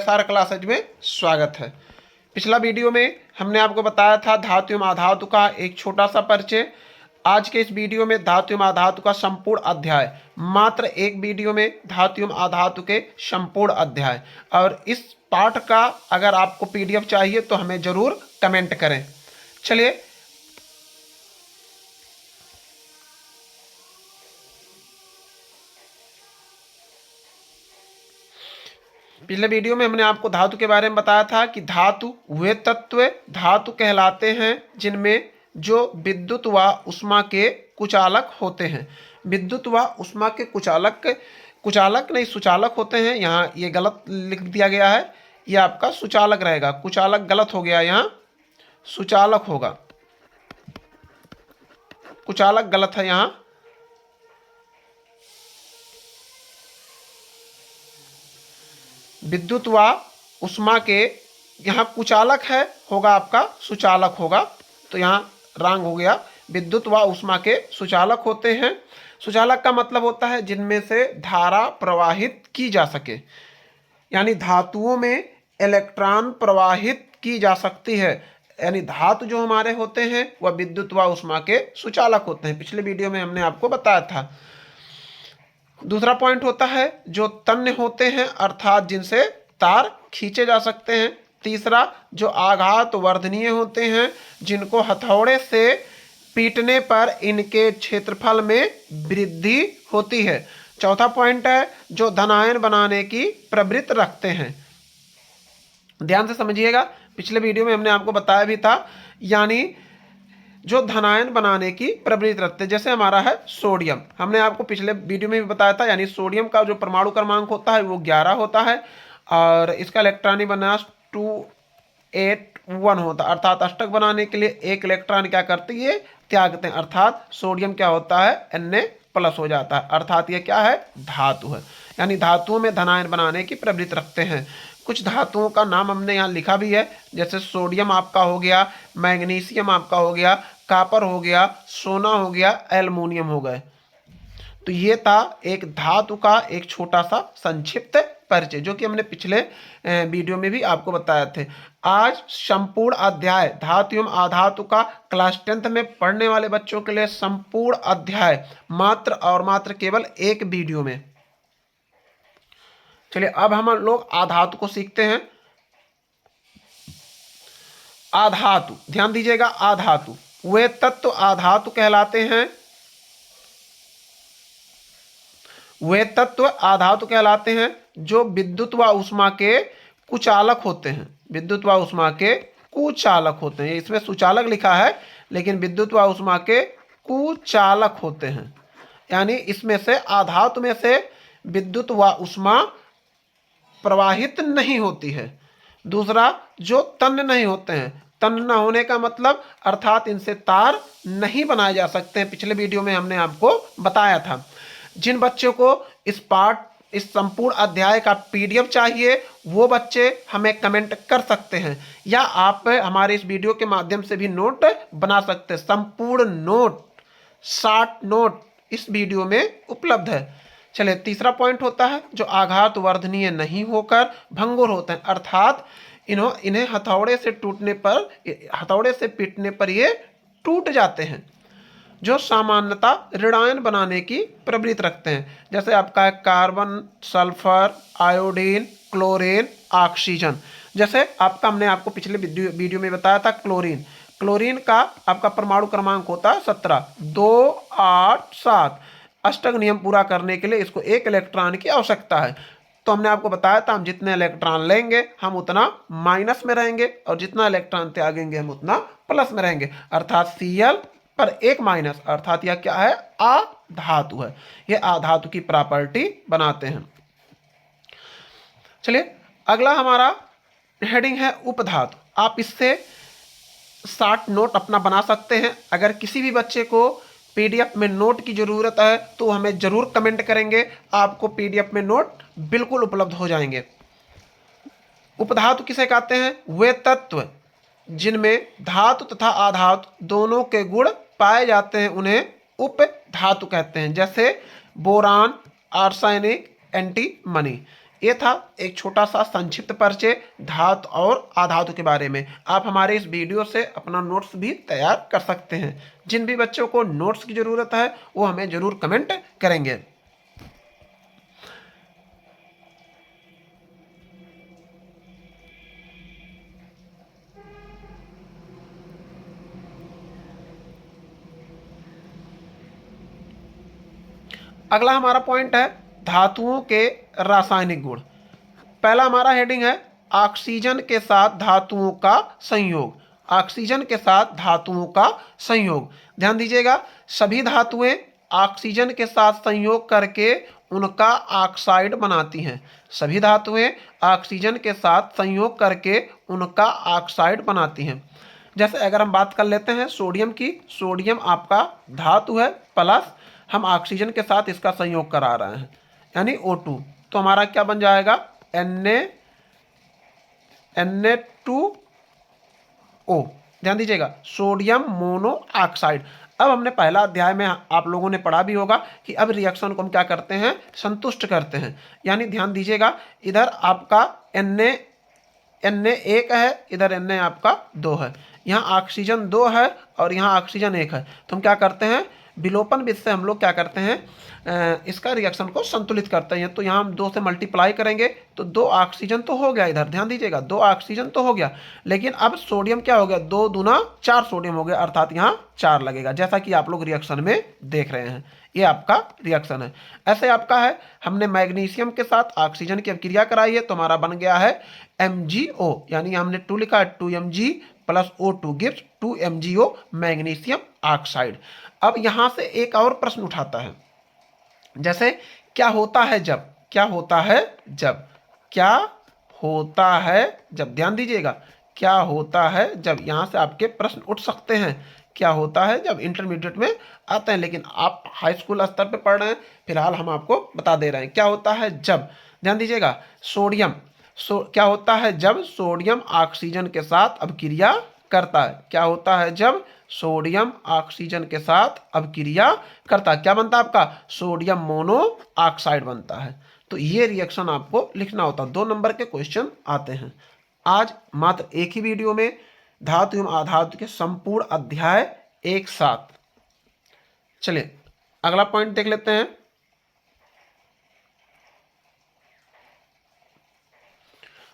SR classes में स्वागत है। पिछला वीडियो में हमने आपको बताया था धातु एवं अधातु का एक छोटा सा परिचय। आज के इस वीडियो में धातु एवं अधातु का संपूर्ण अध्याय, मात्र एक वीडियो में धातु एवं अधातु के संपूर्ण अध्याय। और इस पाठ का अगर आपको PDF चाहिए तो हमें जरूर कमेंट करें। चलिए पिछले वीडियो में हमने आपको धातु के बारे में बताया था कि धातु वे तत्व धातु कहलाते हैं जिनमें जो विद्युत व उष्मा के कुचालक होते हैं। विद्युत व उष्मा के कुचालक नहीं सुचालक होते हैं। यहाँ ये गलत लिख दिया गया है, ये आपका सुचालक रहेगा, कुचालक गलत हो गया, यहाँ सुचालक होगा, कुचालक गलत है यहाँ। विद्युत व उष्मा के यहाँ कुचालक है, होगा आपका सुचालक होगा, तो यहाँ रॉन्ग हो गया। विद्युत व उष्मा के सुचालक होते हैं। सुचालक का मतलब होता है जिनमें से धारा प्रवाहित की जा सके, यानी धातुओं में इलेक्ट्रॉन प्रवाहित की जा सकती है। यानी धातु जो हमारे होते हैं वह विद्युत व उष्मा के सुचालक होते हैं। पिछले वीडियो में हमने आपको बताया था। दूसरा पॉइंट होता है जो तन्य होते हैं, अर्थात जिनसे तार खींचे जा सकते हैं। तीसरा जो आघात वर्धनीय होते हैं, जिनको हथौड़े से पीटने पर इनके क्षेत्रफल में वृद्धि होती है। चौथा पॉइंट है जो धनायन बनाने की प्रवृत्ति रखते हैं। ध्यान से समझिएगा, पिछले वीडियो में हमने आपको बताया भी था, यानी जो धनायन बनाने की प्रवृत्ति रखते हैं। जैसे हमारा है सोडियम, हमने आपको पिछले वीडियो में भी बताया था, यानी सोडियम का जो परमाणु क्रमांक होता है वो 11 होता है और इसका इलेक्ट्रॉनिक विन्यास 281 होता है। अर्थात अष्टक बनाने के लिए एक इलेक्ट्रॉन क्या करती है, त्यागते हैं, अर्थात सोडियम क्या होता है, Na+ हो जाता है। अर्थात ये क्या है, धातु है। यानी धातुओं में धनायन बनाने की प्रवृत्ति रखते हैं। कुछ धातुओं का नाम हमने यहाँ लिखा भी है, जैसे सोडियम आपका हो गया, मैग्नीशियम आपका हो गया, कॉपर हो गया, सोना हो गया, एल्युमिनियम हो गए। तो ये था एक धातु का एक छोटा सा संक्षिप्त परिचय, जो कि हमने पिछले वीडियो में भी आपको बताए थे। आज संपूर्ण अध्याय धातु एवं अधातु का क्लास 10th में पढ़ने वाले बच्चों के लिए संपूर्ण अध्याय मात्र और मात्र केवल एक वीडियो में। चलिए अब हम लोग आधातु को सीखते हैं। आधातु, ध्यान दीजिएगा, आधातु वे तत्व आधातु कहलाते हैं। वे तत्व आधातु कहलाते हैं जो विद्युत व उष्मा के कुचालक होते हैं। विद्युत व उष्मा के कुचालक होते हैं। इसमें सुचालक लिखा है लेकिन विद्युत व उष्मा के कुचालक होते हैं। यानी इसमें से आधातु में से विद्युत व उष्मा प्रवाहित नहीं होती है। दूसरा जो तन्य नहीं होते हैं, तन्य न होने का मतलब अर्थात इनसे तार नहीं बनाए जा सकते हैं। पिछले वीडियो में हमने आपको बताया था। जिन बच्चों को इस संपूर्ण अध्याय का PDF चाहिए वो बच्चे हमें कमेंट कर सकते हैं, या आप हमारे इस वीडियो के माध्यम से भी नोट बना सकते हैं। संपूर्ण नोट, शॉर्ट नोट इस वीडियो में उपलब्ध है। चलिए तीसरा पॉइंट होता है जो आघात वर्धनीय नहीं होकर भंगुर होते हैं, अर्थात इन्हें हथौड़े से पीटने पर ये टूट जाते हैं। जो सामान्यतः ऋणायन बनाने की प्रवृत्ति रखते हैं, जैसे आपका है carbon, sulphur, iodine, chlorine, oxygen. जैसे आपका हमने आपको पिछले वीडियो में बताया था क्लोरीन का आपका परमाणु क्रमांक होता है 17, 2, 8, 7। अष्टक नियम पूरा करने के लिए इसको एक इलेक्ट्रॉन की आवश्यकता है। तो हमने आपको बताया था हम जितने इलेक्ट्रॉन लेंगे हम उतना माइनस में रहेंगे और जितना इलेक्ट्रॉन त्यागेंगे हम उतना प्लस में रहेंगे। अर्थात Cl पर एक माइनस, अर्थात यह क्या है, आधातु है। यह आधातु की प्रॉपर्टी बनाते हैं। चलिए अगला हमारा हेडिंग है उपधातु। आप इससे शॉर्ट नोट अपना बना सकते हैं। अगर किसी भी बच्चे को PDF में नोट की जरूरत है तो हमें जरूर कमेंट करेंगे, आपको PDF में नोट बिल्कुल उपलब्ध हो जाएंगे। उपधातु किसे कहते हैं, वे तत्व जिनमें धातु तथा आधातु दोनों के गुण पाए जाते हैं उन्हें उपधातु कहते हैं। जैसे बोरान, आर्सेनिक, एंटीमनी, ये था एक छोटा सा संक्षिप्त परिचय धातु और अधातु के बारे में। आप हमारे इस वीडियो से अपना नोट्स भी तैयार कर सकते हैं। जिन भी बच्चों को नोट्स की ज़रूरत है वो हमें ज़रूर कमेंट करेंगे। अगला हमारा पॉइंट है धातुओं के रासायनिक गुण। पहला हमारा हेडिंग है ऑक्सीजन के साथ धातुओं का संयोग। ऑक्सीजन के साथ धातुओं का संयोग, ध्यान दीजिएगा, सभी धातुएं ऑक्सीजन के साथ संयोग करके उनका ऑक्साइड बनाती हैं। सभी धातुएं ऑक्सीजन के साथ संयोग करके उनका ऑक्साइड बनाती हैं। जैसे अगर हम बात कर लेते हैं सोडियम की, सोडियम आपका धातु है प्लस हम ऑक्सीजन के साथ इसका संयोग करा रहे हैं यानी O2, तो हमारा क्या बन जाएगा Na2O। ध्यान दीजिएगा, सोडियम मोनोऑक्साइड। अब हमने पहला अध्याय में आप लोगों ने पढ़ा भी होगा कि अब रिएक्शन को हम क्या करते हैं, संतुष्ट करते हैं। यानी ध्यान दीजिएगा, इधर आपका Na 1 है, इधर Na आपका 2 है, यहाँ ऑक्सीजन 2 है और यहाँ ऑक्सीजन 1 है, तो हम क्या करते हैं विलोपन विधि से हम लोग क्या करते हैं इसका रिएक्शन को संतुलित करते हैं। तो यहाँ हम 2 से मल्टीप्लाई करेंगे तो 2 ऑक्सीजन तो हो गया, इधर ध्यान दीजिएगा 2 ऑक्सीजन तो हो गया, लेकिन अब सोडियम क्या हो गया, 2 दूना 4 सोडियम हो गया, अर्थात यहाँ 4 लगेगा, जैसा कि आप लोग रिएक्शन में देख रहे हैं। ये आपका रिएक्शन है। ऐसे आपका है, हमने मैग्नीशियम के साथ ऑक्सीजन की अभिक्रिया कराई है तो हमारा बन गया है MgO, यानी हमने 2 लिखा है 2Mg plus O2 gives 2MgO magnesium oxide. अब यहाँ से एक और प्रश्न उठाता है, जैसे क्या होता है जब, क्या होता है जब, क्या होता है जब, ध्यान दीजिएगा, क्या होता है जब, यहाँ से आपके प्रश्न उठ सकते हैं। क्या होता है जब इंटरमीडिएट में आते हैं, लेकिन आप हाई स्कूल स्तर पे पढ़ रहे हैं, फिलहाल हम आपको बता दे रहे हैं क्या होता है जब। ध्यान दीजिएगा, सोडियम क्या होता है जब सोडियम ऑक्सीजन के साथ अभिक्रिया करता है। क्या होता है जब सोडियम ऑक्सीजन के साथ अभिक्रिया करता है, क्या बनता है आपका सोडियम मोनोऑक्साइड बनता है। तो ये रिएक्शन आपको लिखना होता है, 2 नंबर के क्वेश्चन आते हैं। आज मात्र एक ही वीडियो में धातु एवं अधातु के संपूर्ण अध्याय एक साथ। चलिए अगला पॉइंट देख लेते हैं।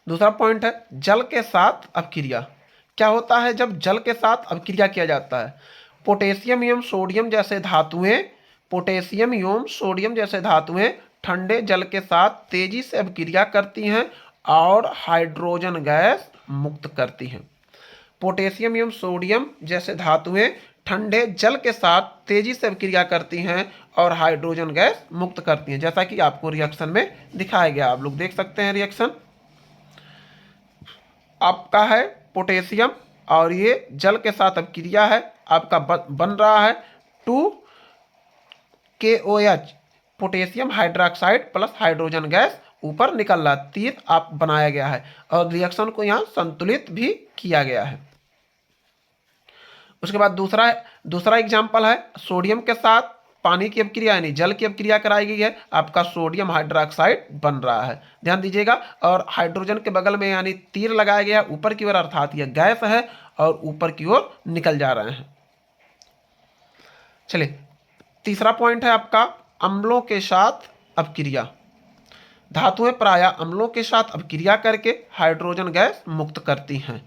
दूसरा पॉइंट है जल के साथ अभिक्रिया। क्या होता है जब जल के साथ अभिक्रिया किया जाता है। पोटेशियम एवं सोडियम जैसे धातुएं, पोटेशियम एवं सोडियम जैसे धातुएं ठंडे जल के साथ तेजी से अभिक्रिया करती हैं और हाइड्रोजन गैस मुक्त करती हैं। पोटेशियम एवं सोडियम जैसे धातुएं ठंडे जल के साथ तेजी से अभिक्रिया करती हैं और हाइड्रोजन गैस मुक्त करती हैं, जैसा कि आपको रिएक्शन में दिखाया गया। आप लोग देख सकते हैं रिएक्शन आपका है पोटेशियम और ये जल के साथ अभिक्रिया है, आपका बन रहा है 2KOH potassium hydroxide plus hydrogen gas ऊपर निकल रहा, तीर आप बनाया गया है और रिएक्शन को यहाँ संतुलित भी किया गया है। उसके बाद दूसरा एग्जाम्पल है सोडियम के साथ पानी की अभिक्रिया यानी जल की अभिक्रिया कराई गई है, आपका सोडियम हाइड्रोक्साइड बन रहा है। ध्यान दीजिएगा, और हाइड्रोजन के बगल में यानी तीर लगाया गया ऊपर की ओर, अर्थात यह गैस है और ऊपर की ओर निकल जा रहे हैं। चलिए तीसरा पॉइंट है आपका अम्लों के साथ अभिक्रिया। धातुएं प्रायः अम्लों के साथ अभिक्रिया करके हाइड्रोजन गैस मुक्त करती हैं।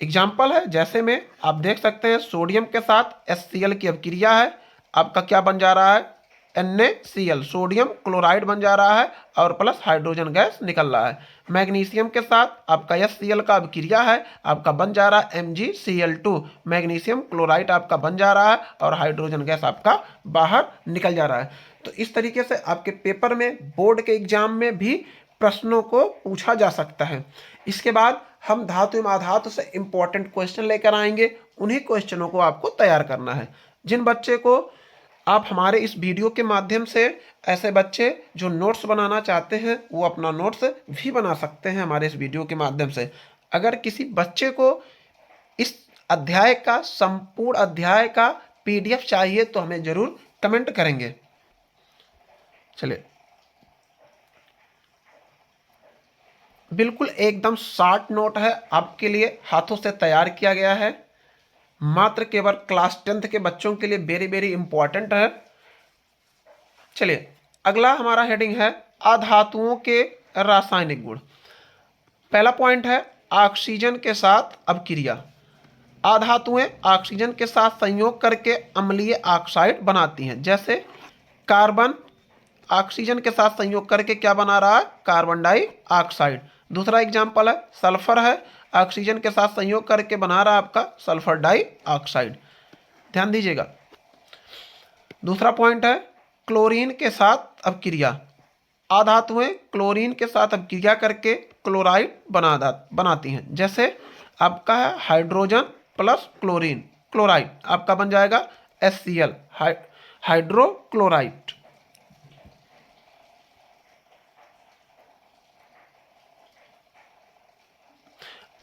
एग्जाम्पल है जैसे में आप देख सकते हैं सोडियम के साथ HCl की अभिक्रिया है, आपका क्या बन जा रहा है NaCl, सोडियम क्लोराइड बन जा रहा है और प्लस हाइड्रोजन गैस निकल रहा है। मैग्नीशियम के साथ आपका HCl का अभिक्रिया है, आपका बन जा रहा है MgCl2, मैग्नीशियम क्लोराइड आपका बन जा रहा है और हाइड्रोजन गैस आपका बाहर निकल जा रहा है। तो इस तरीके से आपके पेपर में बोर्ड के एग्जाम में भी प्रश्नों को पूछा जा सकता है। इसके बाद हम धातु एवं अधातु से इंपॉर्टेंट क्वेश्चन लेकर आएंगे, उन्हीं क्वेश्चनों को आपको तैयार करना है। जिन बच्चे को आप हमारे इस वीडियो के माध्यम से, ऐसे बच्चे जो नोट्स बनाना चाहते हैं वो अपना नोट्स भी बना सकते हैं हमारे इस वीडियो के माध्यम से। अगर किसी बच्चे को इस अध्याय का, संपूर्ण अध्याय का PDF चाहिए तो हमें ज़रूर कमेंट करेंगे। चलिए बिल्कुल एकदम शॉर्ट नोट है, आपके लिए हाथों से तैयार किया गया है, मात्र केवल क्लास 10th के बच्चों के लिए वेरी वेरी इंपॉर्टेंट है। चलिए अगला हमारा हेडिंग है अधातुओं के रासायनिक गुण। पहला पॉइंट है ऑक्सीजन के साथ अपक्रिया। अधातुएं ऑक्सीजन के साथ संयोग करके अम्लीय ऑक्साइड बनाती हैं। जैसे कार्बन ऑक्सीजन के साथ संयोग करके क्या बना रहा है, कार्बन डाइऑक्साइड। दूसरा एग्जाम्पल है सल्फर है, ऑक्सीजन के साथ संयोग करके बना रहा है आपका सल्फर डाइऑक्साइड। ध्यान दीजिएगा। दूसरा पॉइंट है क्लोरीन के साथ अपक्रिया। अधातुएं क्लोरीन के साथ अपक्रिया करके क्लोराइड बनाती हैं। जैसे आपका है हाइड्रोजन प्लस क्लोरीन, क्लोराइड आपका बन जाएगा HCl, हाइड्रोक्लोराइड।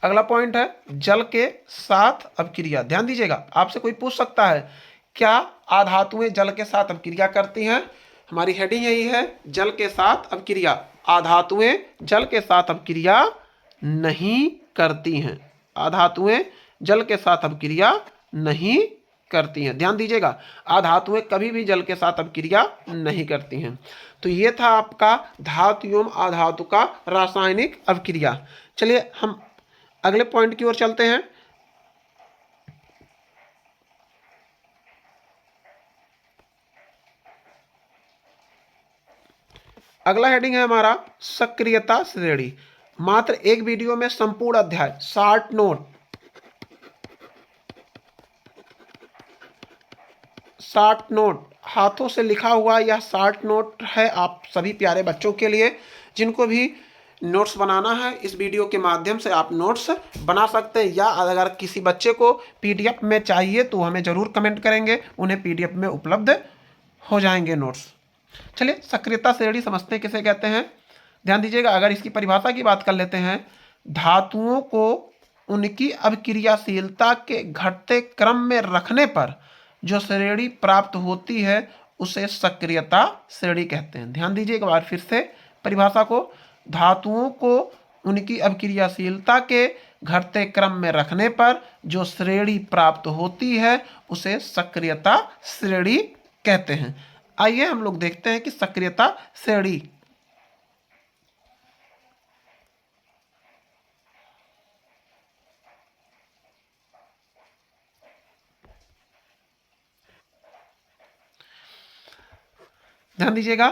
अगला पॉइंट है जल के साथ अपक्रिया। ध्यान दीजिएगा, आपसे कोई पूछ सकता है क्या अधातुएं जल के साथ अपक्रिया करती हैं। हमारी हेडिंग यही है जल के साथ अपक्रिया। अधातुएं जल के साथ अपक्रिया नहीं करती हैं। अधातुएं जल के साथ अपक्रिया नहीं करती हैं। ध्यान दीजिएगा, अधातुएं कभी भी जल के साथ अपक्रिया नहीं करती हैं। तो ये था आपका धातु एवं अधातु का रासायनिक अपक्रिया। चलिए हम अगले पॉइंट की ओर चलते हैं। अगला हेडिंग है हमारा सक्रियता श्रेणी। मात्र एक वीडियो में संपूर्ण अध्याय, शॉर्ट नोट, शॉर्ट नोट हाथों से लिखा हुआ यह शॉर्ट नोट है आप सभी प्यारे बच्चों के लिए। जिनको भी नोट्स बनाना है इस वीडियो के माध्यम से आप नोट्स बना सकते हैं, या अगर किसी बच्चे को PDF में चाहिए तो हमें ज़रूर कमेंट करेंगे, उन्हें PDF में उपलब्ध हो जाएंगे नोट्स। चलिए सक्रियता श्रेणी समझते हैं किसे कहते हैं। ध्यान दीजिएगा, अगर इसकी परिभाषा की बात कर लेते हैं, धातुओं को उनकी अभिक्रियाशीलता के घटते क्रम में रखने पर जो श्रेणी प्राप्त होती है उसे सक्रियता श्रेणी कहते हैं। ध्यान दीजिए एक बार फिर से परिभाषा को, धातुओं को उनकी अभिक्रियाशीलता के घटते क्रम में रखने पर जो श्रेणी प्राप्त होती है उसे सक्रियता श्रेणी कहते हैं। आइए हम लोग देखते हैं कि सक्रियता श्रेणी ध्यान दीजिएगा,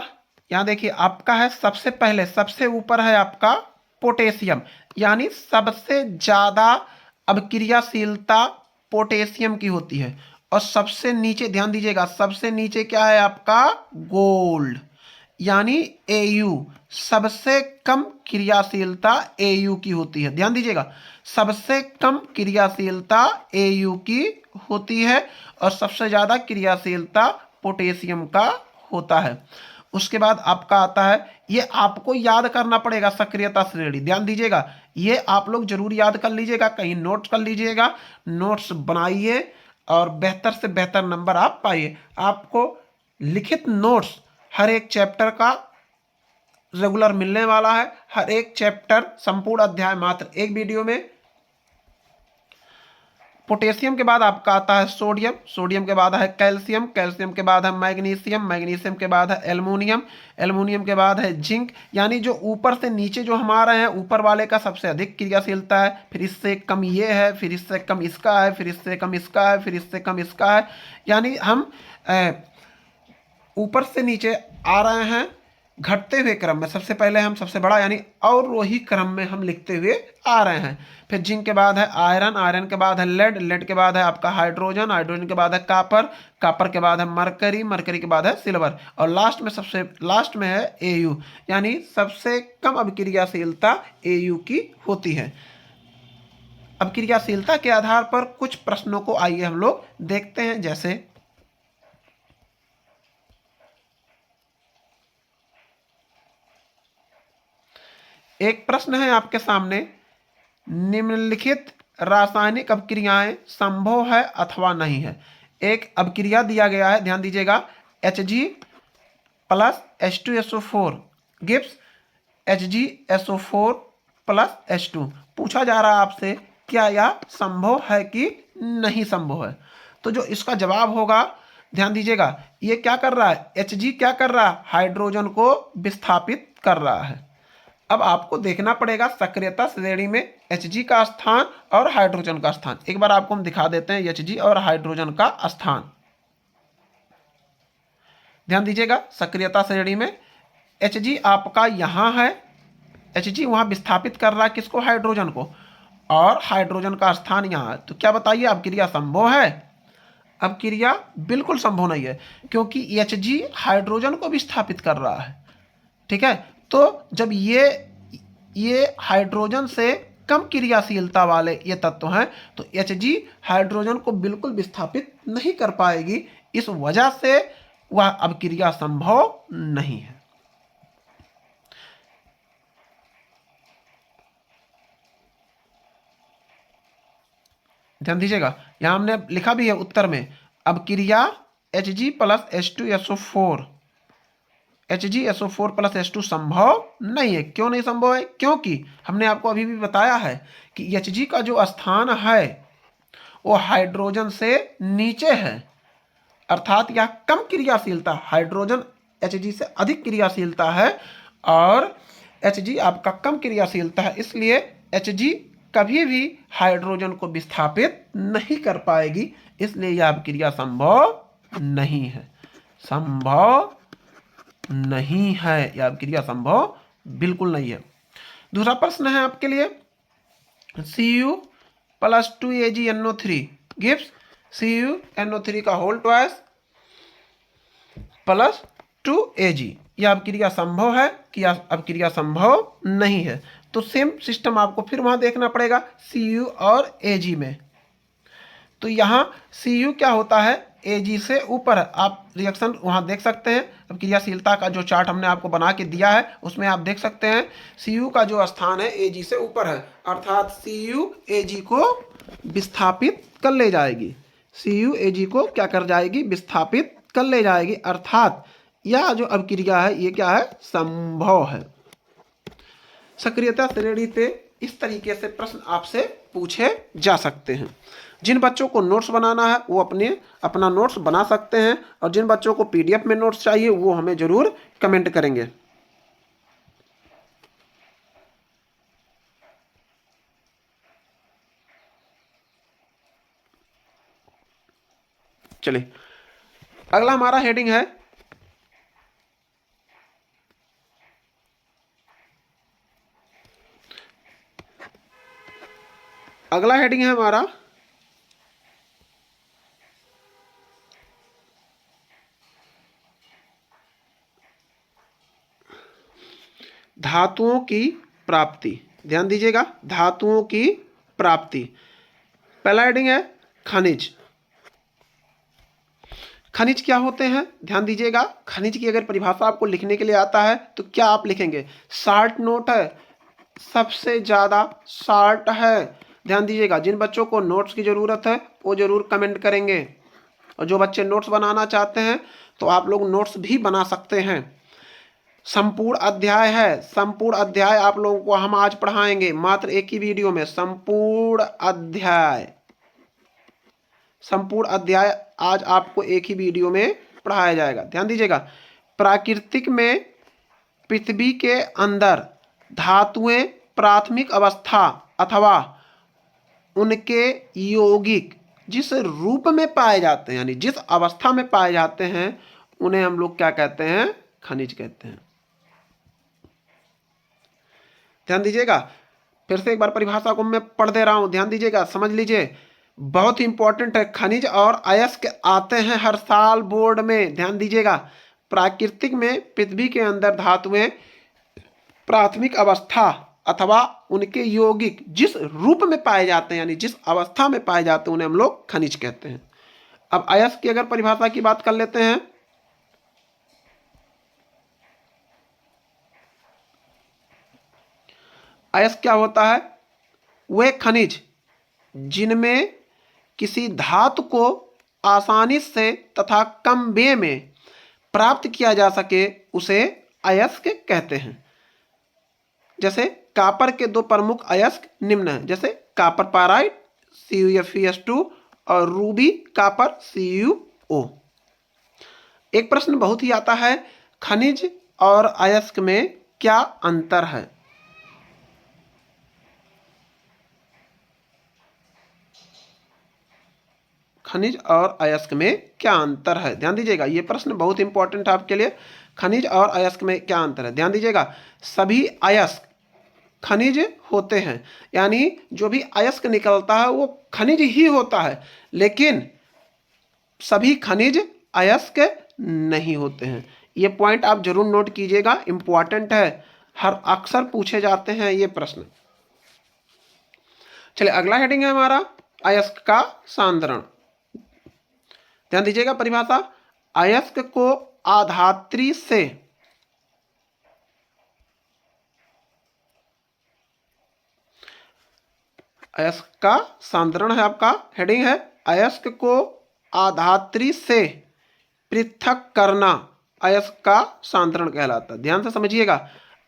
यहां देखिए आपका है सबसे पहले सबसे ऊपर है आपका पोटेशियम, यानी सबसे ज्यादा अभिक्रियाशीलता पोटेशियम की होती है। और सबसे नीचे ध्यान दीजिएगा, सबसे नीचे क्या है आपका गोल्ड, यानी Au। सबसे कम क्रियाशीलता Au की होती है। ध्यान दीजिएगा, सबसे कम क्रियाशीलता Au की होती है और सबसे ज्यादा क्रियाशीलता पोटेशियम का होता है। उसके बाद आपका आता है, ये आपको याद करना पड़ेगा सक्रियता श्रेणी। ध्यान दीजिएगा, ये आप लोग जरूर याद कर लीजिएगा, कहीं नोट्स कर लीजिएगा, नोट्स बनाइए और बेहतर से बेहतर नंबर आप पाइए। आपको लिखित नोट्स हर एक चैप्टर का रेगुलर मिलने वाला है, हर एक चैप्टर संपूर्ण अध्याय मात्र एक वीडियो में। पोटेशियम के बाद आपका आता है सोडियम, सोडियम के बाद है कैल्शियम, कैल्शियम के बाद है मैग्नीशियम, मैग्नीशियम के बाद है एल्युमिनियम, एल्युमिनियम के बाद है जिंक। यानी जो ऊपर से नीचे जो हम आ रहे हैं, ऊपर वाले का सबसे अधिक क्रियाशीलता है, फिर इससे कम ये है, फिर इससे कम इसका है, फिर इससे कम इसका है, फिर इससे कम इसका है। यानी हम ऊपर से नीचे आ रहे हैं घटते हुए क्रम में। सबसे पहले हम सबसे बड़ा यानी अवरोही क्रम में हम लिखते हुए आ रहे हैं। फिर जिंक के बाद है आयरन, आयरन के बाद है लेड, लेड के बाद है आपका हाइड्रोजन, हाइड्रोजन के बाद है कापर, कापर के बाद है मरकरी, मरकरी के बाद है सिल्वर, और लास्ट में सबसे लास्ट में है Au, यानी सबसे कम अभिक्रियाशीलता Au की होती है। अभिक्रियाशीलता के आधार पर कुछ प्रश्नों को आइए हम लोग देखते हैं। जैसे एक प्रश्न है आपके सामने, निम्नलिखित रासायनिक अभिक्रियाएं संभव है अथवा नहीं है। एक अभिक्रिया दिया गया है, ध्यान दीजिएगा, Hg plus H2SO4 gives HgSO4 plus H2। पूछा जा रहा है आपसे क्या यह संभव है कि नहीं संभव है। तो जो इसका जवाब होगा, ध्यान दीजिएगा, ये क्या कर रहा है, Hg क्या कर रहा है, हाइड्रोजन को विस्थापित कर रहा है। अब आपको देखना पड़ेगा सक्रियता श्रेणी में Hg का स्थान और हाइड्रोजन का स्थान। एक बार आपको हम दिखा देते हैं Hg और हाइड्रोजन का स्थान। ध्यान दीजिएगा, सक्रियता श्रेणी में Hg आपका यहां है, Hg वहां विस्थापित कर रहा है किसको, हाइड्रोजन को, और हाइड्रोजन का स्थान यहां है। तो क्या बताइए, अब क्रिया संभव है? अब क्रिया बिल्कुल संभव नहीं है, क्योंकि Hg हाइड्रोजन को विस्थापित कर रहा है। ठीक है, तो जब ये हाइड्रोजन से कम क्रियाशीलता वाले ये तत्व हैं, तो Hg हाइड्रोजन को बिल्कुल विस्थापित नहीं कर पाएगी। इस वजह से वह अब क्रिया संभव नहीं है। ध्यान दीजिएगा, यहां हमने लिखा भी है उत्तर में, अब क्रिया Hg plus H2SO4 HgSO4 plus H2 संभव नहीं है। क्यों नहीं संभव है? क्योंकि हमने आपको अभी भी बताया है कि Hg का जो स्थान है वो हाइड्रोजन से नीचे है, अर्थात यह कम क्रियाशीलता, हाइड्रोजन Hg से अधिक क्रियाशीलता है और Hg आपका कम क्रियाशीलता है, इसलिए Hg कभी भी हाइड्रोजन को विस्थापित नहीं कर पाएगी, इसलिए यह क्रिया संभव नहीं है, संभव नहीं है, यह क्रिया संभव बिल्कुल नहीं है। दूसरा प्रश्न है आपके लिए, Cu plus 2AgNO3 gives CuNO3 का होल ट्वाइस प्लस 2Ag। यह अब क्रिया संभव है कि अब क्रिया संभव नहीं है। तो सेम सिस्टम आपको फिर वहां देखना पड़ेगा Cu और Ag में। तो यहाँ Cu क्या होता है, Ag से ऊपर है। आप रिएक्शन वहाँ देख सकते हैं। अब क्रियाशीलता का जो चार्ट हमने आपको बना के दिया है उसमें आप देख सकते हैं Cu का जो स्थान है Ag से ऊपर है, अर्थात Cu Ag को विस्थापित कर ले जाएगी। Cu Ag को क्या कर जाएगी, विस्थापित कर ले जाएगी, अर्थात यह जो अभिक्रिया है ये क्या है, संभव है। सक्रियता श्रेणी से इस तरीके से प्रश्न आपसे पूछे जा सकते हैं। जिन बच्चों को नोट्स बनाना है वो अपना नोट्स बना सकते हैं, और जिन बच्चों को PDF में नोट्स चाहिए वो हमें जरूर कमेंट करेंगे। चलिए अगला हमारा हेडिंग है हमारा धातुओं की प्राप्ति। ध्यान दीजिएगा, धातुओं की प्राप्ति। पहला हेडिंग है खनिज। खनिज क्या होते हैं, ध्यान दीजिएगा। खनिज की अगर परिभाषा आपको लिखने के लिए आता है तो क्या आप लिखेंगे, शॉर्ट नोट है, सबसे ज्यादा शॉर्ट है। ध्यान दीजिएगा, जिन बच्चों को नोट्स की जरूरत है वो जरूर कमेंट करेंगे, और जो बच्चे नोट्स बनाना चाहते हैं तो आप लोग नोट्स भी बना सकते हैं। संपूर्ण अध्याय है, संपूर्ण अध्याय आप लोगों को हम आज पढ़ाएंगे मात्र एक ही वीडियो में। संपूर्ण अध्याय आज आपको एक ही वीडियो में पढ़ाया जाएगा। ध्यान दीजिएगा, प्राकृतिक में पृथ्वी के अंदर धातुएं प्राथमिक अवस्था अथवा उनके यौगिक जिस रूप में पाए जाते हैं, यानी जिस अवस्था में पाए जाते हैं, उन्हें हम लोग क्या कहते हैं, खनिज कहते हैं। ध्यान दीजिएगा, फिर से एक बार परिभाषा को मैं पढ़ दे रहा हूं, ध्यान दीजिएगा, समझ लीजिए, बहुत इंपॉर्टेंट है। खनिज और अयस्क आते हैं हर साल बोर्ड में। ध्यान दीजिएगा, प्राकृतिक में पृथ्वी के अंदर धातुएं प्राथमिक अवस्था अथवा उनके यौगिक जिस रूप में पाए जाते हैं, यानी जिस अवस्था में पाए जाते हैं, उन्हें हम लोग खनिज कहते हैं। अब अयस्क की अगर परिभाषा की बात कर लेते हैं, अयस्क क्या होता है, वे खनिज जिनमें किसी धातु को आसानी से तथा कम व्यय में प्राप्त किया जा सके उसे अयस्क कहते हैं। जैसे कॉपर के दो प्रमुख अयस्क निम्न हैं, जैसे कॉपर पाराइड CuFeS2 और रूबी कॉपर CuO। एक प्रश्न बहुत ही आता है, खनिज और अयस्क में क्या अंतर है? खनिज और अयस्क में क्या अंतर है? ध्यान दीजिएगा, ये प्रश्न बहुत इंपॉर्टेंट है आपके लिए। खनिज और अयस्क में क्या अंतर है? ध्यान दीजिएगा, सभी अयस्क खनिज होते हैं, यानी जो भी अयस्क निकलता है वो खनिज ही होता है, लेकिन सभी खनिज अयस्क नहीं होते हैं। ये पॉइंट आप जरूर नोट कीजिएगा, इंपॉर्टेंट है, हर अक्सर पूछे जाते हैं ये प्रश्न। चलिए अगला हेडिंग है हमारा अयस्क का सांद्रण। ध्यान दीजिएगा परिभाषा, अयस्क को आधात्री से अयस्क का सांद्रण है आपका हेडिंग है, अयस्क को आधात्री से पृथक करना अयस्क का सांद्रण कहलाता है। ध्यान से समझिएगा,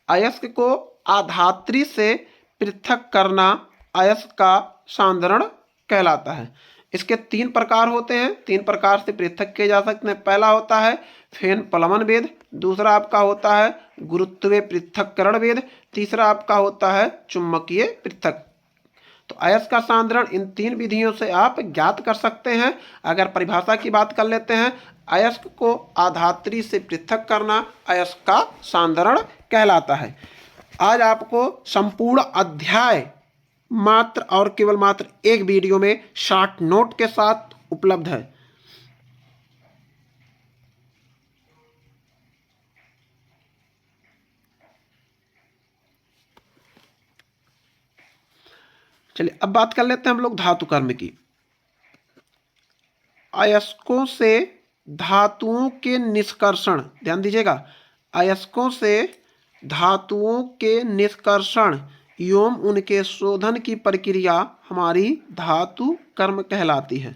अयस्क को आधात्री से पृथक करना अयस्क का सांद्रण कहलाता है। इसके तीन प्रकार होते हैं, तीन प्रकार से पृथक किए जा सकते हैं। पहला होता है फेन प्लवन भेद, दूसरा आपका होता है गुरुत्वीय पृथक्करण भेद, तीसरा आपका होता है चुंबकीय पृथक। तो अयस्क का सांद्रण इन तीन विधियों से आप ज्ञात कर सकते हैं। अगर परिभाषा की बात कर लेते हैं, अयस्क को आधात्री से पृथक करना अयस्क का सांद्रण कहलाता है। आज आपको संपूर्ण अध्याय मात्र और केवल मात्र एक वीडियो में शॉर्ट नोट के साथ उपलब्ध है। चलिए अब बात कर लेते हैं हम लोग धातु कर्म की। अयस्कों से धातुओं के निष्कर्षण, ध्यान दीजिएगा, अयस्कों से धातुओं के निष्कर्षण एवं उनके शोधन की प्रक्रिया हमारी धातु कर्म कहलाती है।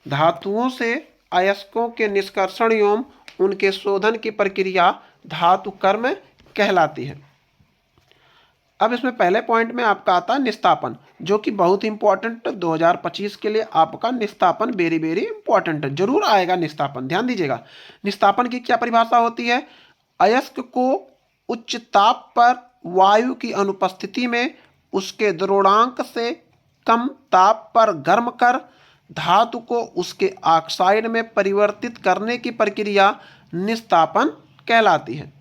धातुओं से अयस्कों के निष्कर्षण एवं उनके शोधन की प्रक्रिया धातु कर्म कहलाती है। अब इसमें पहले पॉइंट में आपका आता है निस्तापन, जो कि बहुत इंपॉर्टेंट 2025 के लिए आपका निस्तापन वेरी वेरी इंपॉर्टेंट है, जरूर आएगा निस्तापन। ध्यान दीजिएगा, निस्तापन की क्या परिभाषा होती है? अयस्क को उच्च ताप पर वायु की अनुपस्थिति में उसके द्रव्यंक से कम ताप पर गर्म कर धातु को उसके ऑक्साइड में परिवर्तित करने की प्रक्रिया निस्तापन कहलाती है।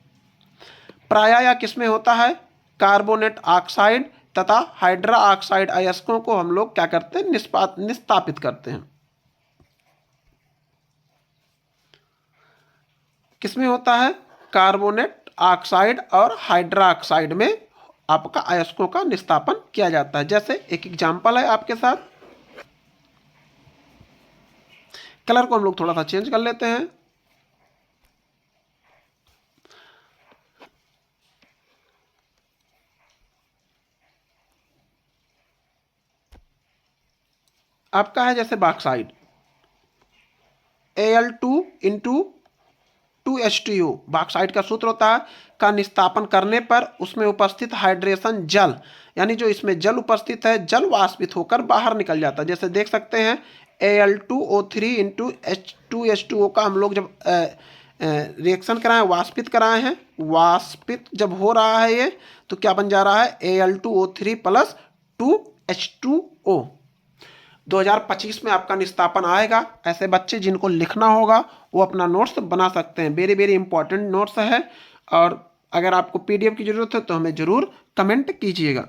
प्रायः यह किसमें होता है? कार्बोनेट ऑक्साइड तथा हाइड्रा ऑक्साइड अयस्कों को हम लोग क्या करते हैं? निस्तापित करते हैं। किसमें होता है? कार्बोनेट ऑक्साइड और हाइड्रा ऑक्साइड में आपका अयस्कों का निस्तापन किया जाता है। जैसे एक एग्जांपल है आपके साथ, कलर को हम लोग थोड़ा सा चेंज कर लेते हैं। आपका है जैसे bauxite Al2 into 2H2O, bauxite का सूत्र होता है, का निस्तापन करने पर उसमें उपस्थित हाइड्रेशन जल, यानी जो इसमें जल उपस्थित है, जल वाष्पित होकर बाहर निकल जाता है। जैसे देख सकते हैं Al2O3 इंटू 2H2O का हम लोग जब रिएक्शन कराएं, वाष्पित कराए हैं, वाष्पित जब हो रहा है ये, तो क्या बन जा रहा है? Al2O3 plus 2H2O। 2025 में आपका निस्तापन आएगा। ऐसे बच्चे जिनको लिखना होगा वो अपना नोट्स बना सकते हैं, वेरी वेरी इंपॉर्टेंट नोट्स है। और अगर आपको PDF की जरूरत है तो हमें जरूर कमेंट कीजिएगा।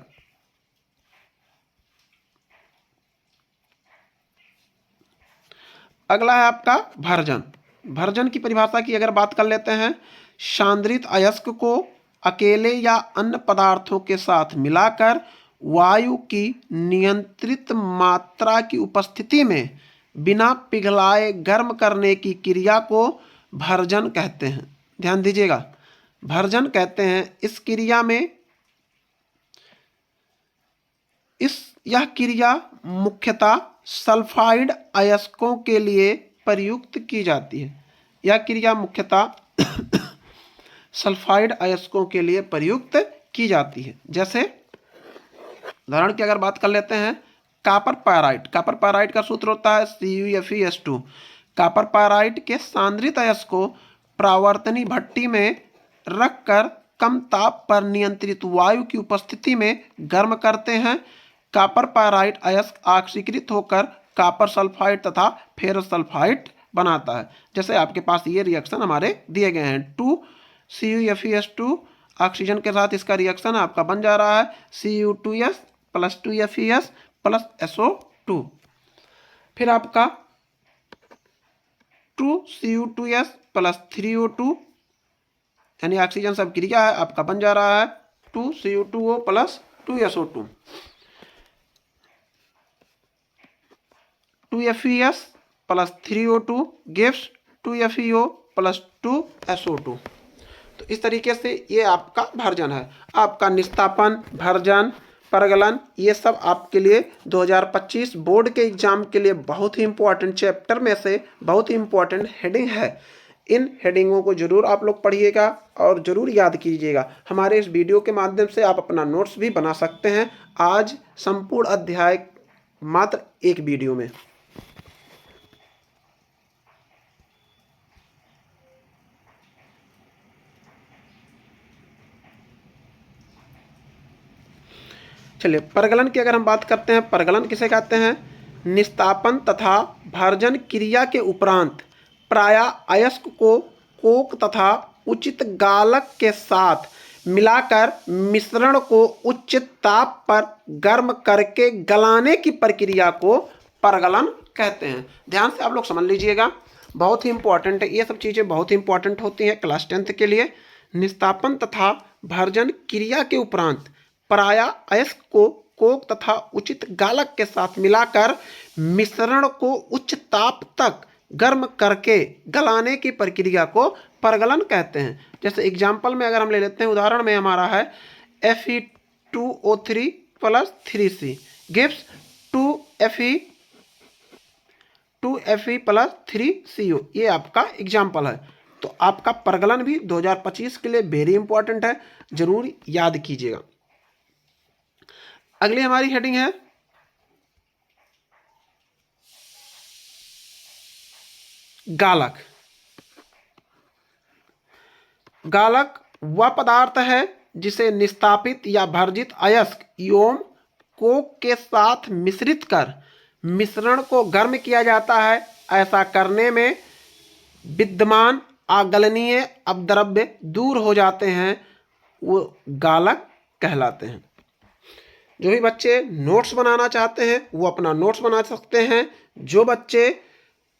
अगला है आपका भर्जन। भर्जन की परिभाषा की अगर बात कर लेते हैं, सांद्रित अयस्क को अकेले या अन्य पदार्थों के साथ मिलाकर वायु की नियंत्रित मात्रा की उपस्थिति में बिना पिघलाए गर्म करने की क्रिया को भर्जन कहते हैं। ध्यान दीजिएगा, भर्जन कहते हैं इस क्रिया में, यह क्रिया मुख्यतः सल्फाइड अयस्कों के लिए प्रयुक्त की जाती है। यह क्रिया मुख्यतः सल्फाइड अयस्कों के लिए प्रयुक्त की जाती है। जैसे उदाहरण की अगर बात कर लेते हैं, कॉपर पायराइट। कॉपर पायराइट का सूत्र होता है CuFeS2। कॉपर पायराइट के सांद्रित अयस्क को प्रावर्तनी भट्टी में रखकर कम ताप पर नियंत्रित वायु की उपस्थिति में गर्म करते हैं। कॉपर पायराइट अयस्क ऑक्सीकृत होकर कॉपर सल्फाइड तथा फेरस सल्फाइड बनाता है। जैसे आपके पास ये रिएक्शन हमारे दिए गए हैं, 2CuFeS2 ऑक्सीजन के साथ इसका रिएक्शन आपका बन जा रहा है Cu2S plus 2Fes plus SO2। फिर आपका 2Cu2S प्लस 3O2 यानी ऑक्सीजन सब क्रिया है, आपका बन जा रहा है 2Cu2O plus 2SO2। 2Fes plus 3O2 gives 2FeO plus 2SO2। तो इस तरीके से ये आपका भर्जन है। आपका निस्तापन, भर्जन, परगलन, ये सब आपके लिए 2025 बोर्ड के एग्जाम के लिए बहुत ही इंपॉर्टेंट चैप्टर में से बहुत ही इंपॉर्टेंट हेडिंग है। इन हेडिंगों को जरूर आप लोग पढ़िएगा और जरूर याद कीजिएगा। हमारे इस वीडियो के माध्यम से आप अपना नोट्स भी बना सकते हैं आज संपूर्ण अध्याय मात्र एक वीडियो में। चलिए, परगलन की अगर हम बात करते हैं, परगलन किसे कहते हैं? निस्तापन तथा भर्जन क्रिया के उपरांत प्रायः अयस्क को कोक तथा उचित गालक के साथ मिलाकर मिश्रण को उच्च ताप पर गर्म करके गलाने की प्रक्रिया को परगलन कहते हैं। ध्यान से आप लोग समझ लीजिएगा, बहुत ही इंपॉर्टेंट है, ये सब चीज़ें बहुत ही इंपॉर्टेंट होती हैं क्लास 10th के लिए। निस्तापन तथा भर्जन क्रिया के उपरांत प्रायः अयस्क को कोक तथा उचित गालक के साथ मिलाकर मिश्रण को उच्च ताप तक गर्म करके गलाने की प्रक्रिया को परगलन कहते हैं। जैसे एग्जाम्पल में अगर हम ले लेते हैं, उदाहरण में हमारा है Fe2O3 plus 3C gives 2Fe plus 3CO। ये आपका एग्जाम्पल है। तो आपका परगलन भी 2025 के लिए वेरी इंपॉर्टेंट है, जरूर याद कीजिएगा। अगली हमारी हेडिंग है गालक। गालक वह पदार्थ है जिसे निस्तापित या भर्जित अयस्क एवं कोक के साथ मिश्रित कर मिश्रण को गर्म किया जाता है। ऐसा करने में विद्यमान अगलनीय अपद्रव्य दूर हो जाते हैं, वो गालक कहलाते हैं। जो भी बच्चे नोट्स बनाना चाहते हैं वो अपना नोट्स बना सकते हैं। जो बच्चे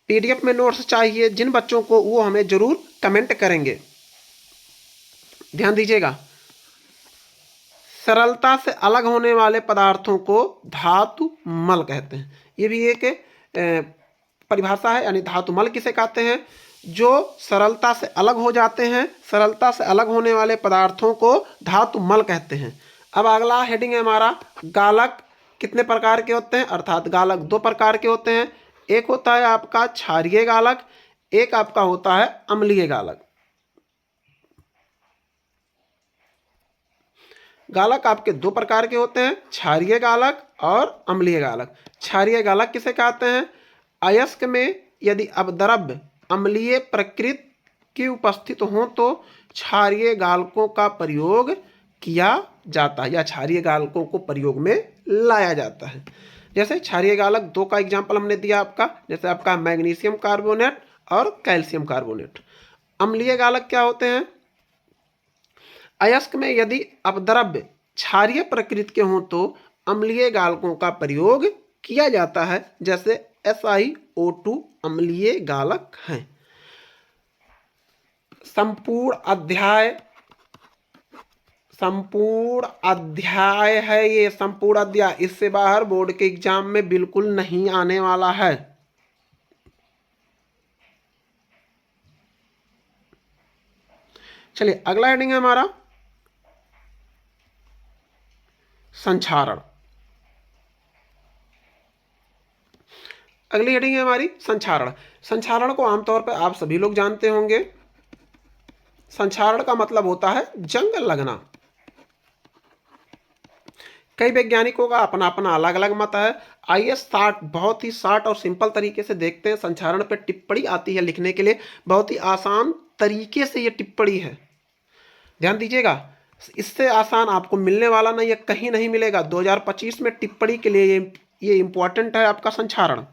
PDF में नोट्स चाहिए, जिन बच्चों को, वो हमें जरूर कमेंट करेंगे। ध्यान दीजिएगा, सरलता से अलग होने वाले पदार्थों को धातु मल कहते हैं। ये भी एक परिभाषा है, यानी धातु मल किसे कहते हैं? जो सरलता से अलग हो जाते हैं, सरलता से अलग होने वाले पदार्थों को धातु मल कहते हैं। अब अगला हेडिंग है हमारा गालक कितने प्रकार के होते हैं, अर्थात गालक 2 प्रकार के होते हैं। एक होता है आपका क्षारीय गालक, एक आपका होता है अम्लीय गालक। गालक आपके 2 प्रकार के होते हैं, क्षारीय गालक और अम्लीय गालक। क्षारीय गालक किसे कहते हैं? अयस्क में यदि अपद्रव्य अम्लीय प्रकृति की उपस्थित हो तो क्षारीय गालकों का प्रयोग किया जाता है या क्षारीय गालकों को प्रयोग में लाया जाता है। जैसे क्षारीय गालक 2 का एग्जाम्पल हमने दिया आपका, जैसे आपका मैग्नीशियम कार्बोनेट और कैल्शियम कार्बोनेट। अम्लीय गालक क्या होते हैं? अयस्क में यदि अपद्रव्य क्षारीय प्रकृति के हों तो अम्लीय गालकों का प्रयोग किया जाता है, जैसे SiO2 अम्लीय गालक हैं। संपूर्ण अध्याय है ये, संपूर्ण अध्याय, इससे बाहर बोर्ड के एग्जाम में बिल्कुल नहीं आने वाला है। चलिए, अगला हेडिंग है हमारा संक्षारण। अगली हेडिंग है हमारी संक्षारण। संक्षारण को आमतौर पर आप सभी लोग जानते होंगे। संक्षारण का मतलब होता है जंग लगना। कई वैज्ञानिकों का अपना अपना अलग अलग मत है। आइए बहुत ही शार्ट और सिंपल तरीके से देखते हैं। संक्षारण पर टिप्पणी आती है लिखने के लिए, बहुत ही आसान तरीके से ये टिप्पणी है, ध्यान दीजिएगा। इससे आसान आपको मिलने वाला नहीं है, कहीं नहीं मिलेगा। 2025 में टिप्पणी के लिए ये इंपॉर्टेंट है आपका संक्षारण।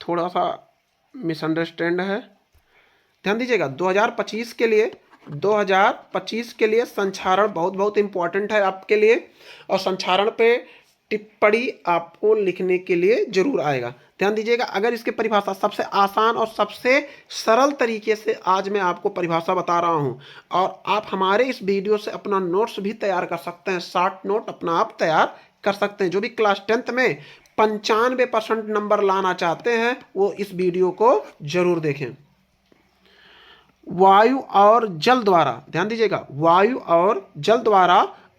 थोड़ा सा मिसअंडरस्टैंड है, ध्यान दीजिएगा। 2025 के लिए संक्षारण बहुत बहुत इंपॉर्टेंट है आपके लिए, और संक्षारण पे टिप्पणी आपको लिखने के लिए जरूर आएगा। ध्यान दीजिएगा। अगर इसके परिभाषा सबसे आसान और सबसे सरल तरीके से आज मैं आपको परिभाषा बता रहा हूं, और आप हमारे इस वीडियो से अपना नोट्स भी तैयार कर सकते हैं, शॉर्ट नोट अपना आप तैयार कर सकते हैं। जो भी क्लास 10th में 95% नंबर लाना चाहते हैं वो इस वीडियो को जरूर देखें। वायु और जल द्वारा, ध्यान दीजिएगा, वायु और जल द्वारा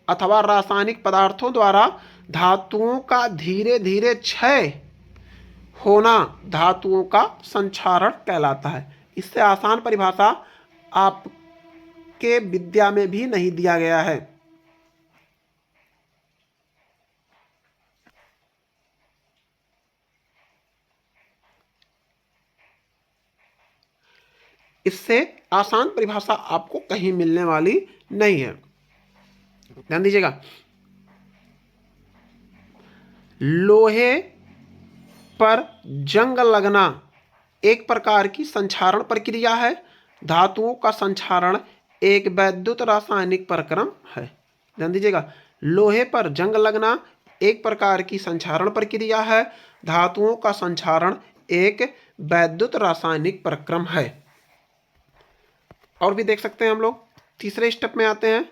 अथवा रासायनिक पदार्थों द्वारा धातुओं का धीरे धीरे क्षय होना धातुओं का संक्षारण कहलाता है। इससे आसान परिभाषा आपके विद्या में भी नहीं दिया गया है। इससे आसान परिभाषा आपको कहीं मिलने वाली नहीं है, ध्यान दीजिएगा। लोहे पर जंग लगना एक प्रकार की संक्षारण प्रक्रिया है। धातुओं का संक्षारण एक वैद्युत रासायनिक प्रक्रम है। ध्यान दीजिएगा, लोहे पर जंग लगना एक प्रकार की संक्षारण प्रक्रिया है। धातुओं का संक्षारण एक वैद्युत रासायनिक प्रक्रम है। और भी देख सकते हैं हम लोग। तीसरे स्टेप में आते हैं।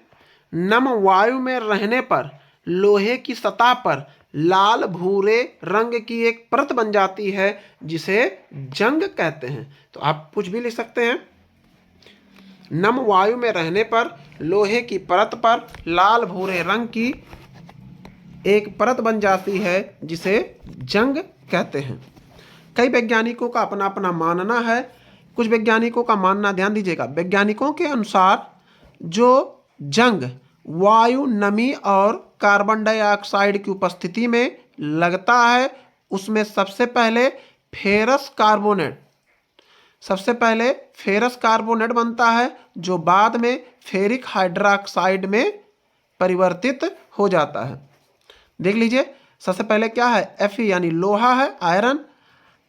नम वायु में रहने पर लोहे की सतह पर लाल भूरे रंग की एक परत बन जाती है जिसे जंग कहते हैं। तो आप कुछ भी लिख सकते हैं। नम वायु में रहने पर लोहे की परत पर लाल भूरे रंग की एक परत बन जाती है जिसे जंग कहते हैं। कई वैज्ञानिकों का अपना अपना मानना है। कुछ वैज्ञानिकों का मानना, ध्यान दीजिएगा, वैज्ञानिकों के अनुसार जो जंग वायु, नमी और कार्बन डाइऑक्साइड की उपस्थिति में लगता है उसमें सबसे पहले फेरस कार्बोनेट बनता है जो बाद में फेरिक हाइड्रोक्साइड में परिवर्तित हो जाता है। देख लीजिए, सबसे पहले क्या है, Fe यानी लोहा है, आयरन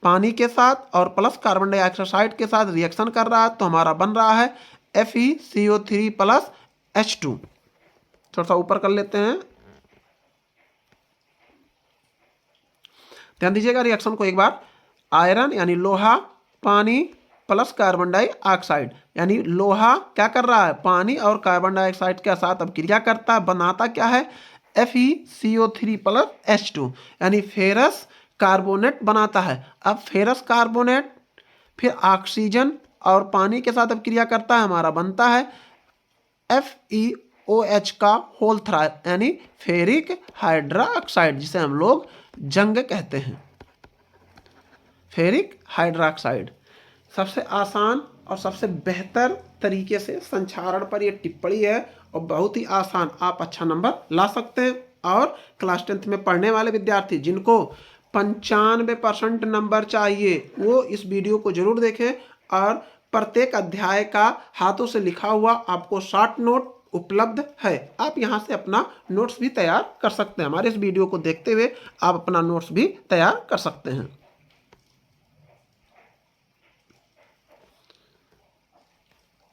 पानी के साथ और प्लस कार्बन डाइऑक्साइड के साथ रिएक्शन कर रहा है तो हमारा बन रहा है FeCO3 प्लस H2। थोड़ा सा ऊपर कर लेते हैं, ध्यान दीजिएगा रिएक्शन को एक बार। आयरन यानी लोहा, पानी प्लस कार्बन डाइऑक्साइड, यानी लोहा क्या कर रहा है, पानी और कार्बन डाइऑक्साइड के साथ अब क्रिया करता है, बनाता क्या है, FeCO3 प्लस H2 यानी फेरस कार्बोनेट बनाता है। अब फेरस कार्बोनेट फिर ऑक्सीजन और पानी के साथ अब क्रिया करता है, हमारा बनता है FeOH का होल यानी फेरिक हाइड्रोक्साइड, जिसे हम लोग जंग कहते हैं। फेरिक हाइड्रोक्साइड सबसे आसान और सबसे बेहतर तरीके से संक्षारण पर यह टिप्पणी है और बहुत ही आसान, आप अच्छा नंबर ला सकते हैं। और क्लास 10th में पढ़ने वाले विद्यार्थी जिनको 95% नंबर चाहिए वो इस वीडियो को जरूर देखें, और प्रत्येक अध्याय का हाथों से लिखा हुआ आपको शॉर्ट नोट उपलब्ध है। आप यहां से अपना नोट्स भी तैयार कर सकते हैं। हमारे इस वीडियो को देखते हुए आप अपना नोट्स भी तैयार कर सकते हैं।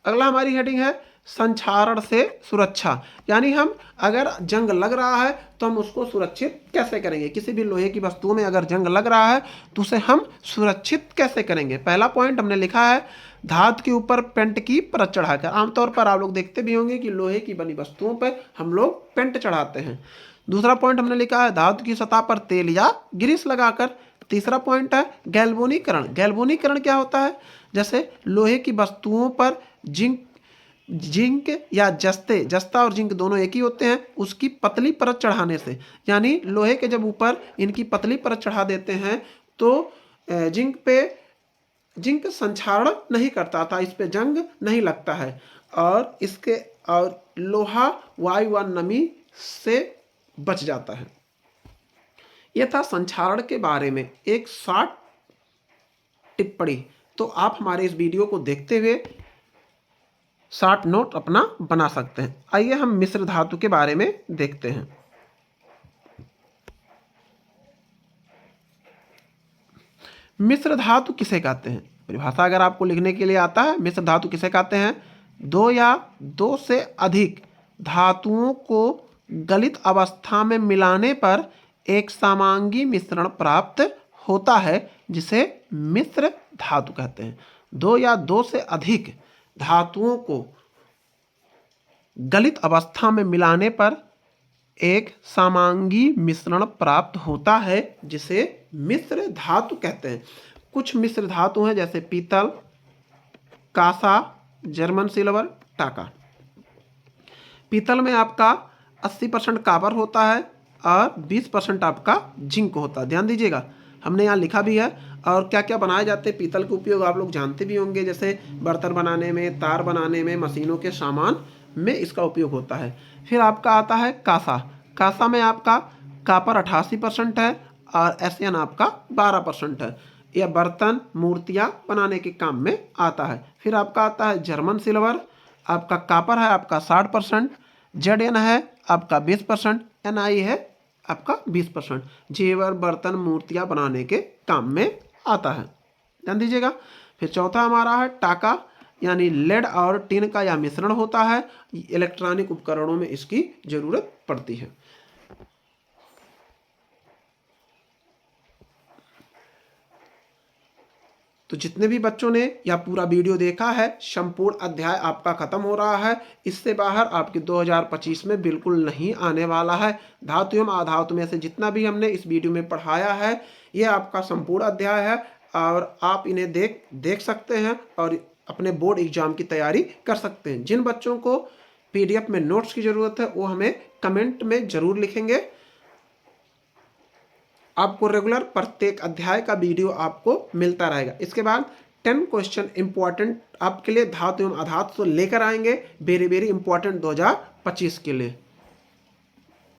अगला हमारी हेडिंग है संक्षारण से सुरक्षा, यानी हम अगर जंग लग रहा है तो हम उसको सुरक्षित कैसे करेंगे। किसी भी लोहे की वस्तु में अगर जंग लग रहा है तो उसे हम सुरक्षित कैसे करेंगे। पहला पॉइंट हमने लिखा है धातु के ऊपर पेंट की परत चढ़ाकर। आमतौर पर आप लोग देखते भी होंगे कि लोहे की बनी वस्तुओं पर हम लोग पेंट चढ़ाते हैं। दूसरा पॉइंट हमने लिखा है धातु की सतह पर तेल या ग्रीस लगाकर। तीसरा पॉइंट है गैल्वेनीकरण। गैल्वेनीकरण क्या होता है, जैसे लोहे की वस्तुओं पर जिंक या जस्ता और जिंक दोनों एक ही होते हैं, उसकी पतली परत चढ़ाने से, यानी लोहे के जब ऊपर इनकी पतली परत चढ़ा देते हैं तो जिंक संक्षारण नहीं करता था, इस पे जंग नहीं लगता है। और इसके और लोहा वायु व नमी से बच जाता है। यह था संक्षारण के बारे में एक शॉर्ट टिप्पणी। तो आप हमारे इस वीडियो को देखते हुए शॉर्ट नोट अपना बना सकते हैं। आइए हम मिश्र धातु के बारे में देखते हैं। मिश्र धातु किसे कहते हैं? परिभाषा अगर आपको लिखने के लिए आता है, मिश्र धातु किसे कहते हैं? दो या दो से अधिक धातुओं को गलित अवस्था में मिलाने पर एक समांगी मिश्रण प्राप्त होता है, जिसे मिश्र धातु कहते हैं। दो या दो से अधिक धातुओं को गलित अवस्था में मिलाने पर एक समांगी मिश्रण प्राप्त होता है, जिसे मिश्र धातु कहते हैं। कुछ मिश्र धातु हैं जैसे पीतल, कांसा, जर्मन सिल्वर, टाका। पीतल में आपका 80% कॉपर होता है और 20% आपका जिंक होता है। ध्यान दीजिएगा, हमने यहाँ लिखा भी है। और क्या क्या बनाए जाते हैं पीतल के उपयोग आप लोग जानते भी होंगे, जैसे बर्तन बनाने में, तार बनाने में, मशीनों के सामान में इसका उपयोग होता है। फिर आपका आता है कांसा। कांसा में आपका कॉपर 88% है और एशियन आपका 12% है। यह बर्तन, मूर्तियाँ बनाने के काम में आता है। फिर आपका आता है जर्मन सिल्वर। आपका कॉपर है आपका 60%, जेड है आपका 20%, Ni है आपका 20%। जेवर, बर्तन, मूर्तियाँ बनाने के काम में आता है। ध्यान दीजिएगा। फिर चौथा हमारा है टाका, यानी लेड और टिन का यह मिश्रण होता है। इलेक्ट्रॉनिक उपकरणों में इसकी जरूरत पड़ती है। तो जितने भी बच्चों ने यह पूरा वीडियो देखा है, संपूर्ण अध्याय आपका खत्म हो रहा है। इससे बाहर आपके 2025 में बिल्कुल नहीं आने वाला है। धातु एवं अधातु में से जितना भी हमने इस वीडियो में पढ़ाया है, यह आपका संपूर्ण अध्याय है और आप इन्हें देख सकते हैं और अपने बोर्ड एग्जाम की तैयारी कर सकते हैं। जिन बच्चों को PDF में नोट्स की ज़रूरत है वो हमें कमेंट में ज़रूर लिखेंगे। आपको रेगुलर प्रत्येक अध्याय का वीडियो आपको मिलता रहेगा। इसके बाद 10 क्वेश्चन इंपॉर्टेंट आपके लिए धातु एवं अधातु से लेकर आएंगे, वेरी इंपॉर्टेंट 2025 के लिए।